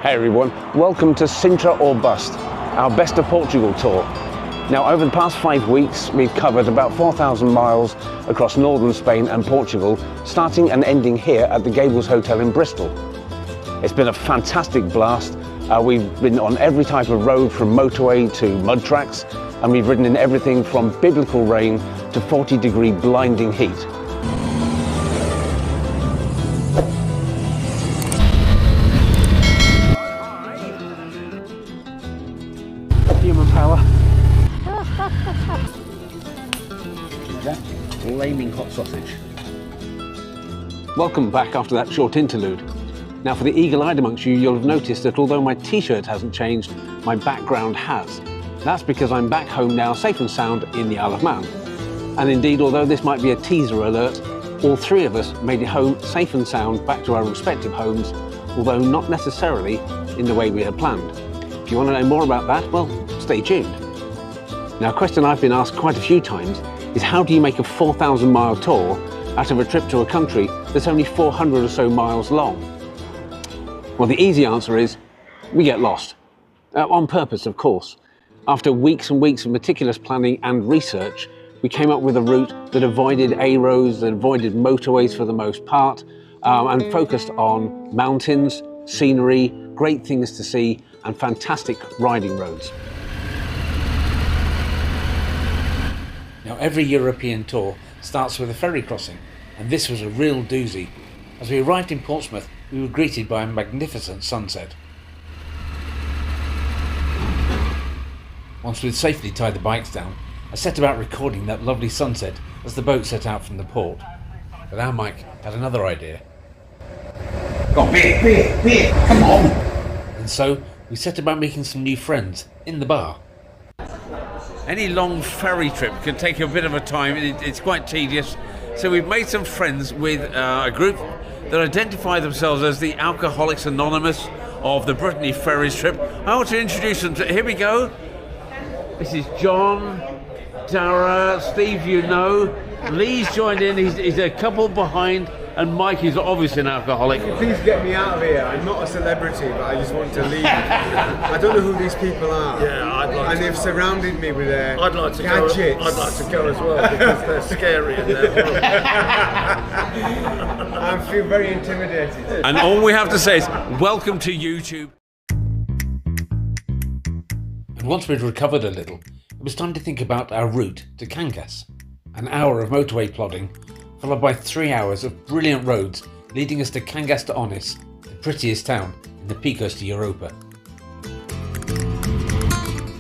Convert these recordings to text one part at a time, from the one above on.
Hey everyone, welcome to Sintra or Bust, our Best of Portugal tour. Now over the past 5 weeks we've covered about 4,000 miles across northern Spain and Portugal, starting and ending here at the Gables Hotel in Bristol. It's been a fantastic blast. We've been on every type of road from motorway to mud tracks, and we've ridden in everything from biblical rain to 40-degree blinding heat. Human power. That flaming hot sausage. Welcome back after that short interlude. Now for the eagle-eyed amongst you, you'll have noticed that although my t-shirt hasn't changed, my background has. That's because I'm back home now, safe and sound, in the Isle of Man. And indeed, although this might be a teaser alert, all three of us made it home safe and sound back to our respective homes, although not necessarily in the way we had planned. If you want to know more about that, well, stay tuned. Now, a question I've been asked quite a few times is how do you make a 4,000-mile tour out of a trip to a country that's only 400 or so miles long? Well, the easy answer is we get lost. On purpose, of course. After weeks and weeks of meticulous planning and research, we came up with a route that avoided A-roads, that avoided motorways for the most part, and focused on mountains, scenery, great things to see, and fantastic riding roads. Now, every European tour starts with a ferry crossing, and this was a real doozy. As we arrived in Portsmouth, we were greeted by a magnificent sunset. Once we'd safely tied the bikes down, I set about recording that lovely sunset as the boat set out from the port. But our Mike had another idea. Got beer, come on! And so we set about making some new friends in the bar. Any long ferry trip can take a bit of a time, it's quite tedious. So we've made some friends with a group that identify themselves as the Alcoholics Anonymous of the Brittany Ferries trip. I want to introduce them to, here we go. This is John, Dara, Steve, you know. Lee's joined in, he's a couple behind, and Mike is obviously an alcoholic. Please get me out of here. I'm not a celebrity, but I just want to leave. I don't know who these people are. Yeah, I'd like and to. they've surrounded me with their I'd like to gadgets. go. I'd like to go as well because they're scary and they're horrible. I feel very intimidated. And all we have to say is, welcome to YouTube. And once we'd recovered a little, it was time to think about our route to Cangas. An hour of motorway plodding, followed by 3 hours of brilliant roads leading us to Cangas De Onis, the prettiest town in the Picos De Europa.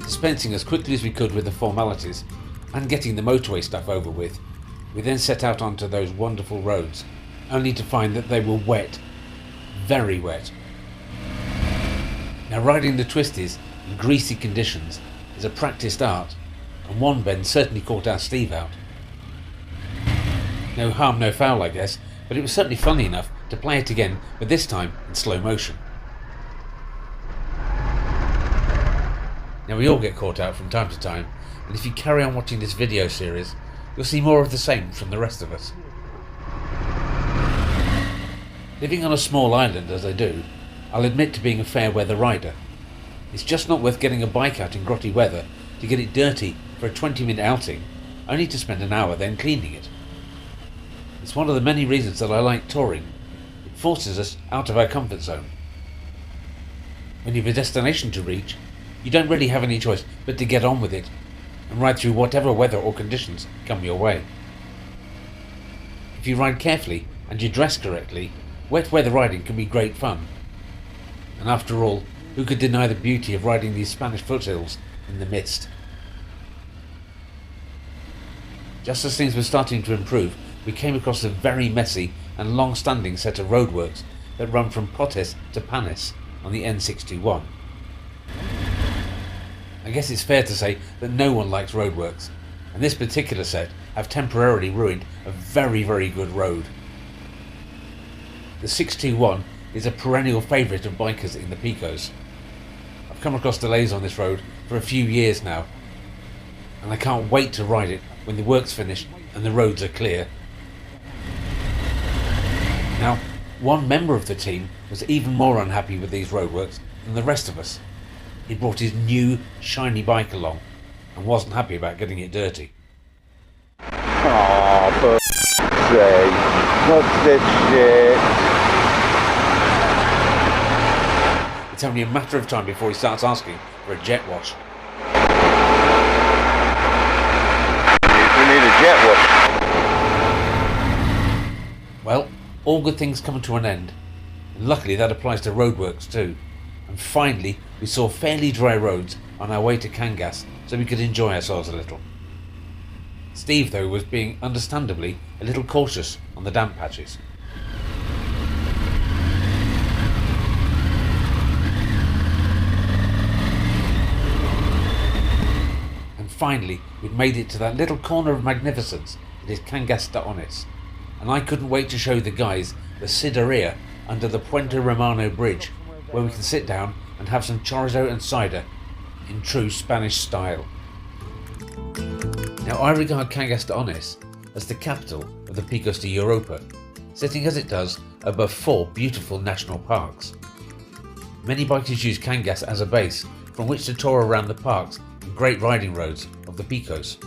Dispensing as quickly as we could with the formalities and getting the motorway stuff over with, we then set out onto those wonderful roads, only to find that they were wet, very wet. Now, riding the twisties in greasy conditions is a practiced art, and one bend certainly caught our Steve out. No harm, no foul, I guess, but it was certainly funny enough to play it again, but this time in slow motion. Now, we all get caught out from time to time, and if you carry on watching this video series, you'll see more of the same from the rest of us. Living on a small island as I do, I'll admit to being a fair weather rider. It's just not worth getting a bike out in grotty weather to get it dirty for a 20-minute outing, only to spend an hour then cleaning it. It's one of the many reasons that I like touring. It forces us out of our comfort zone. When you have a destination to reach, you don't really have any choice but to get on with it and ride through whatever weather or conditions come your way. If you ride carefully and you dress correctly, wet weather riding can be great fun. And after all, who could deny the beauty of riding these Spanish foothills in the mist? Just as things were starting to improve, we came across a very messy and long-standing set of roadworks that run from Prettiest to Panis on the N621. I guess it's fair to say that no one likes roadworks, and this particular set have temporarily ruined a very, very good road. The 621 is a perennial favourite of bikers in the Picos. I've come across delays on this road for a few years now, and I can't wait to ride it when the work's finished and the roads are clear. Now, one member of the team was even more unhappy with these roadworks than the rest of us. He brought his new, shiny bike along and wasn't happy about getting it dirty. Oh, for sake, what's this shit? It's only a matter of time before he starts asking for a jet wash. We need a jet wash. Well, all good things come to an end. And luckily that applies to roadworks too. And finally we saw fairly dry roads on our way to Cangas, so we could enjoy ourselves a little. Steve though was being understandably a little cautious on the damp patches. And finally we'd made it to that little corner of magnificence that is Cangas De Onis, and I couldn't wait to show the guys the cideria under the Puente Romano bridge, where we can sit down and have some chorizo and cider in true Spanish style. Now I regard Cangas De Onis as the capital of the Picos De Europa, sitting as it does above 4 beautiful national parks. Many bikers use Cangas as a base from which to tour around the parks and great riding roads of the Picos.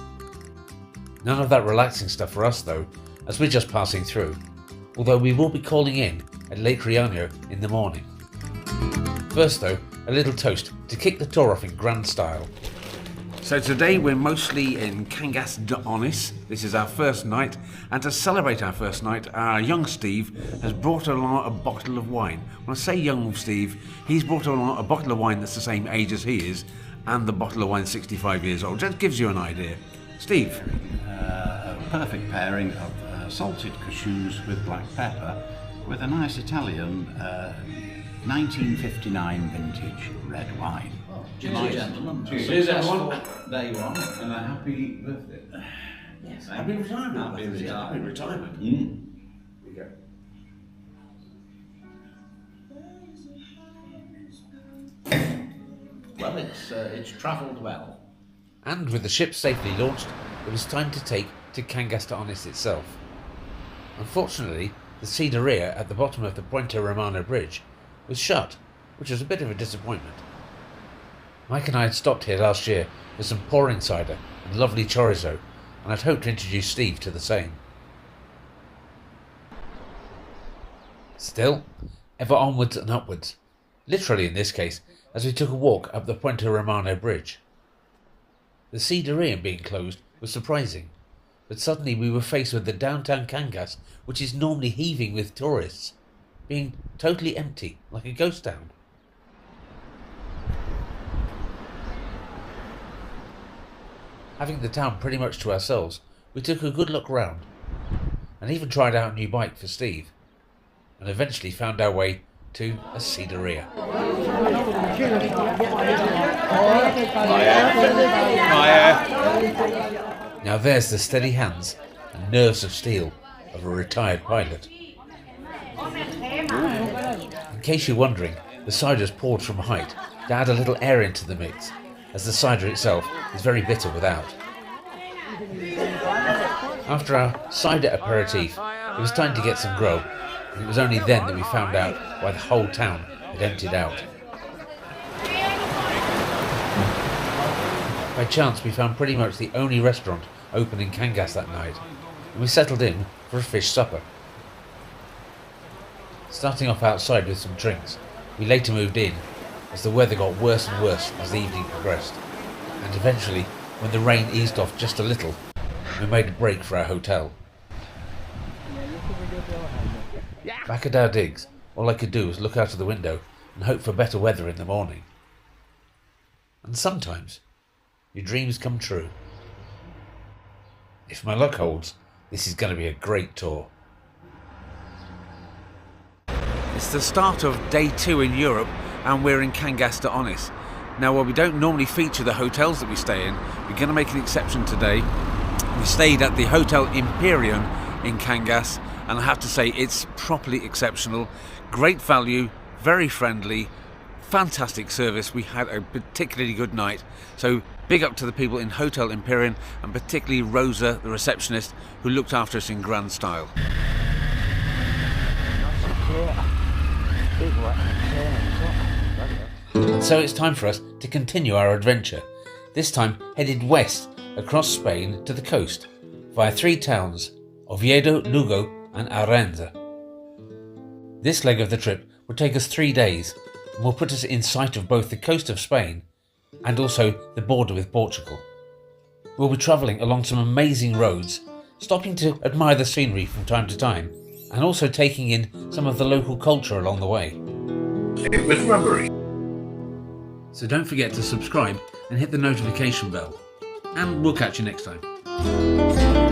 None of that relaxing stuff for us though, as we're just passing through, although we will be calling in at Lake Riaño in the morning. First though, a little toast to kick the tour off in grand style. So today we're mostly in Cangas De Onis. This is our first night, and to celebrate our first night, our young Steve has brought along a bottle of wine. When I say young Steve, he's brought along a bottle of wine that's the same age as he is, and the bottle of wine 65 years old. That gives you an idea. Steve? A perfect pairing of salted cashews with black pepper with a nice Italian 1959 vintage red wine. Cheers, gentlemen. Cheers, everyone. Day one, and a happy birthday. Yes. Happy retirement. Happy retirement. Happy retirement. Mm. There you go. Well, it's travelled well. And with the ship safely launched, it was time to take to Cangas De Onis itself. Unfortunately, the cideria at the bottom of the Puente Romano bridge was shut, which was a bit of a disappointment. Mike and I had stopped here last year for some pouring cider and lovely chorizo, and I'd hoped to introduce Steve to the same. Still, ever onwards and upwards, literally in this case, as we took a walk up the Puente Romano bridge. The cideria being closed was surprising, but suddenly we were faced with the downtown Cangas, which is normally heaving with tourists, being totally empty, like a ghost town. Having the town pretty much to ourselves, we took a good look round, and even tried out a new bike for Steve, and eventually found our way to a cideria. Now there's the steady hands and nerves of steel of a retired pilot. In case you're wondering, the cider's poured from height to add a little air into the mix, as the cider itself is very bitter without. After our cider aperitif, it was time to get some grub, and it was only then that we found out why the whole town had emptied out. By chance we found pretty much the only restaurant open in Cangas that night, and we settled in for a fish supper. Starting off outside with some drinks, we later moved in as the weather got worse and worse as the evening progressed, and eventually, when the rain eased off just a little, we made a break for our hotel. Back at our digs, all I could do was look out of the window and hope for better weather in the morning. And sometimes, your dreams come true. If my luck holds, this is going to be a great tour. It's the start of day 2 in Europe, and we're in Cangas De Onis. Now, while we don't normally feature the hotels that we stay in, we're going to make an exception today. We stayed at the Hotel Imperium in Cangas, and I have to say it's properly exceptional. Great value, very friendly, fantastic service. We had a particularly good night. So big up to the people in Hotel Imperium, and particularly Rosa, the receptionist, who looked after us in grand style. So it's time for us to continue our adventure, this time headed west across Spain to the coast, via 3 towns, Oviedo, Lugo and Arenza. This leg of the trip will take us 3 days and will put us in sight of both the coast of Spain and also the border with Portugal. We'll be travelling along some amazing roads, stopping to admire the scenery from time to time, and also taking in some of the local culture along the way. It was rubbery. So don't forget to subscribe and hit the notification bell. And we'll catch you next time.